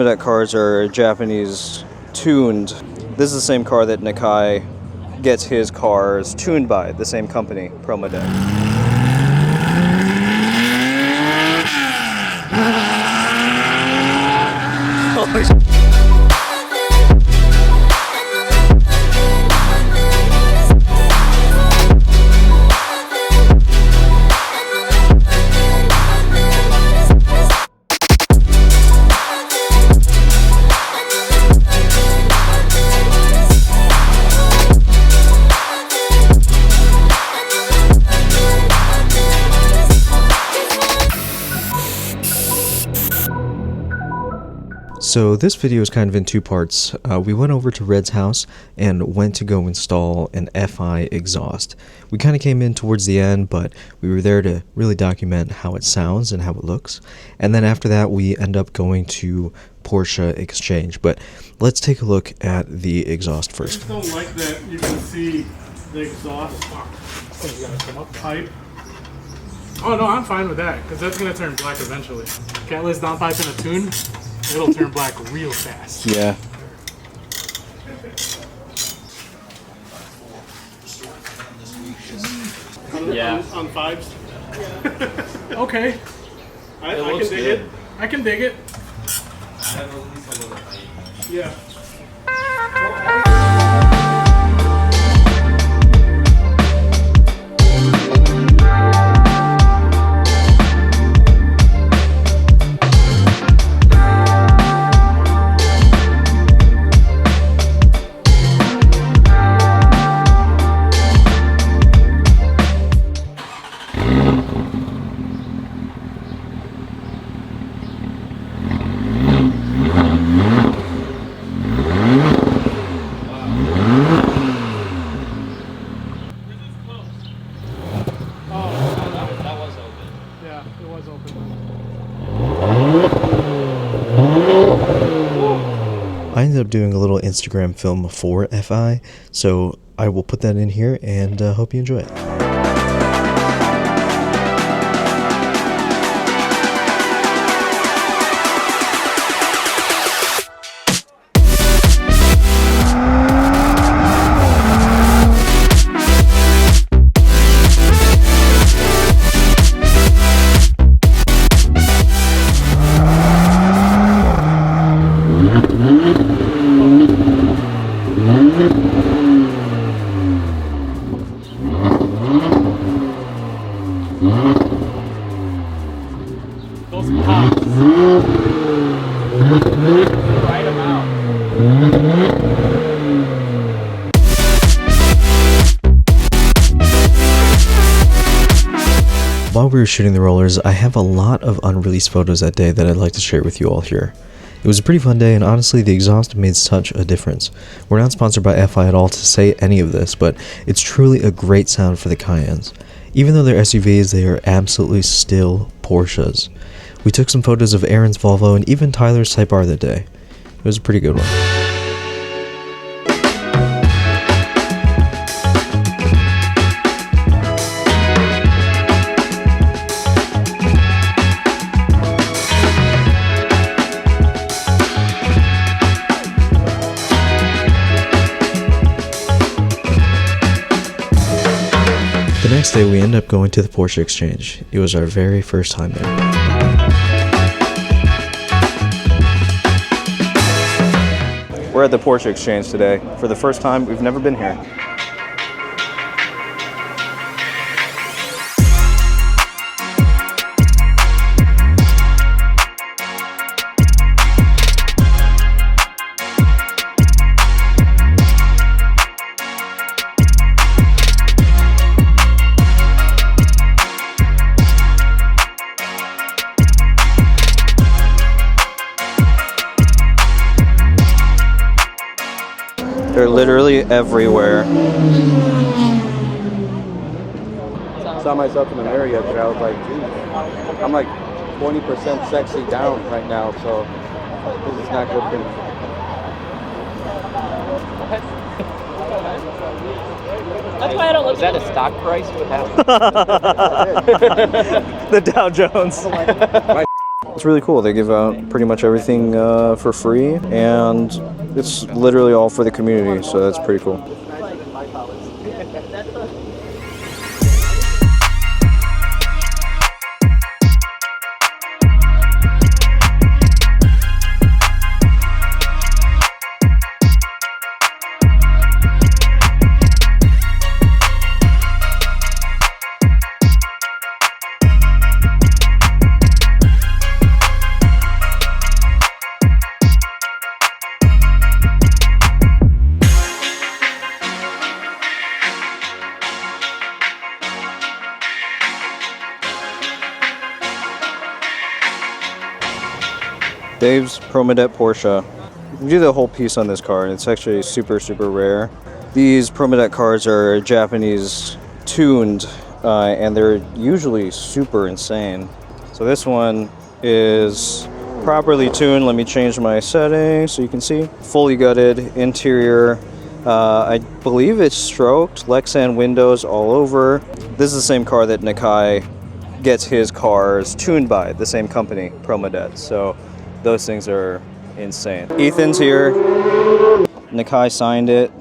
Deck cars are Japanese tuned. This is the same car that Nakai gets his cars tuned by, the same company, Promo Deck. So this video is kind of in two parts. We went over to Red's house and went to go install an FI exhaust. We kind of came in towards the end, but we were there to really document how it sounds and how it looks. And then after that, we end up going to Porsche Exchange. But let's take a look at the exhaust first. I just don't like that you can see the exhaust pipe. Oh no, I'm fine with that, because that's going to turn black eventually. Catless downpipe in a tune. It'll turn black real fast. Yeah. On fives? Okay. I can dig it. I can dig it. Yeah. I ended up doing a little Instagram film for FI, so I will put that in here and hope you enjoy it. Those pops. Right them out. While we were shooting the rollers, I have a lot of unreleased photos that day that I'd like to share with you all here. It was a pretty fun day, and honestly the exhaust made such a difference. We're not sponsored by FI at all to say any of this, but it's truly a great sound for the Cayennes. Even though they're SUVs, they are absolutely still Porsches. We took some photos of Aaron's Volvo and even Tyler's Type R that day. It was a pretty good one. The next day we ended up going to the Porsche Exchange. It was our very first time there. We're at the Porsche Exchange today. For the first time, we've never been here. They're literally everywhere. I saw myself in the mirror yesterday. I was like, geez, I'm like 20% sexy down right now, so this is not good for me. That's why I don't look. Is that a stock price? What happened? The Dow Jones. It's really cool. They give out pretty much everything for free, and it's literally all for the community, so that's pretty cool. Dave's Promodet Porsche. We do the whole piece on this car, and it's actually super rare. These Promodet cars are Japanese tuned, and they're usually super insane. So this one is properly tuned. Let me change my settings so you can see. Fully gutted interior. I believe it's stroked. Lexan windows all over. This is the same car that Nakai gets his cars tuned by, the same company, Promodet. So those things are insane. Ethan's here. Nakai signed it.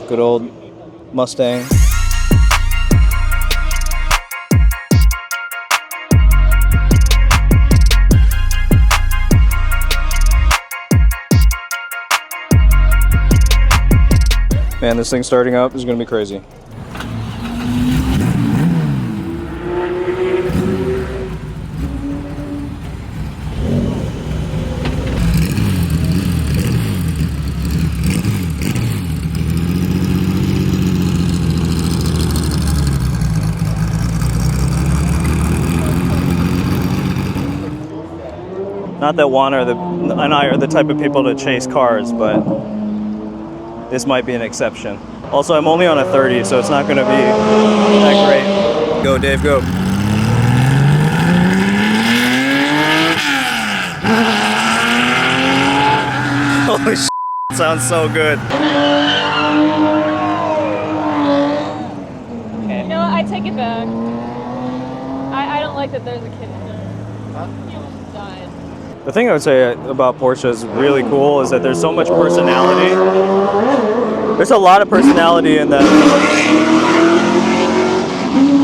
Good old Mustang. Man, this thing starting up is gonna be crazy. Not that Juan and I are the type of people to chase cars, but this might be an exception. Also, I'm only on a 30, so it's not going to be that great. Go, Dave, go. Holy shit, it sounds so good. Okay. You know what? I take it back. I don't like that there's a kid in there. He almost died. The thing I would say about Porsche is really cool is that there's so much personality. There's a lot of personality in them.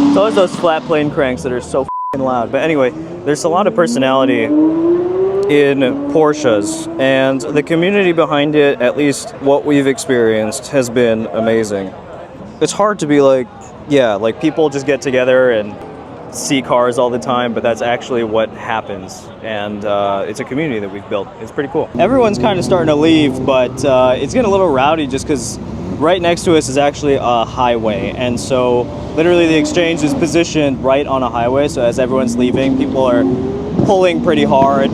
It's always those flat plane cranks that are so f***ing loud. But anyway, there's a lot of personality in Porsches, and the community behind it, at least what we've experienced, has been amazing. It's hard to be like, yeah, like people just get together and see cars all the time, but that's actually what happens, and it's a community that we've built. It's pretty cool. Everyone's kind of starting to leave, but it's getting a little rowdy just because right next to us is actually a highway, and so literally the exchange is positioned right on a highway, so as everyone's leaving, people are pulling pretty hard.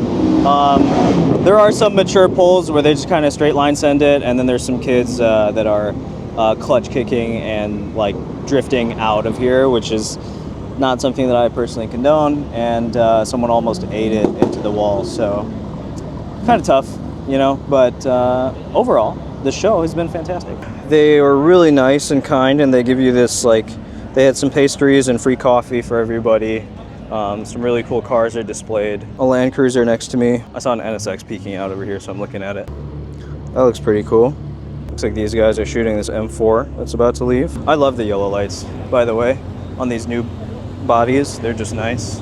There are some mature pulls where they just kind of straight line send it, and then there's some kids that are clutch kicking and like drifting out of here, which is not something that I personally condone, and someone almost ate it into the wall, so kind of tough, you know, but overall, the show has been fantastic. They were really nice and kind, and they give you this, like, they had some pastries and free coffee for everybody. Some really cool cars are displayed. A Land Cruiser next to me. I saw an NSX peeking out over here, so I'm looking at it. That looks pretty cool. Looks like these guys are shooting this M4 that's about to leave. I love the yellow lights, by the way, on these new bodies. They're just nice.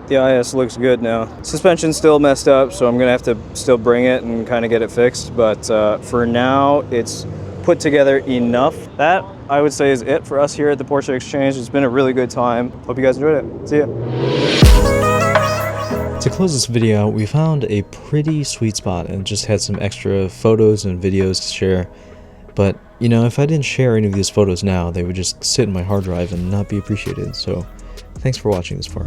The IS looks good now. Suspension's still messed up, so I'm gonna have to still bring it and kind of get it fixed, but for now it's put together enough. That, I would say, is it for us here at the Porsche Exchange. It's been a really good time. Hope you guys enjoyed it. See ya. To close this video out, we found a pretty sweet spot and just had some extra photos and videos to share. But, you know, if I didn't share any of these photos now, they would just sit in my hard drive and not be appreciated. So, thanks for watching this far.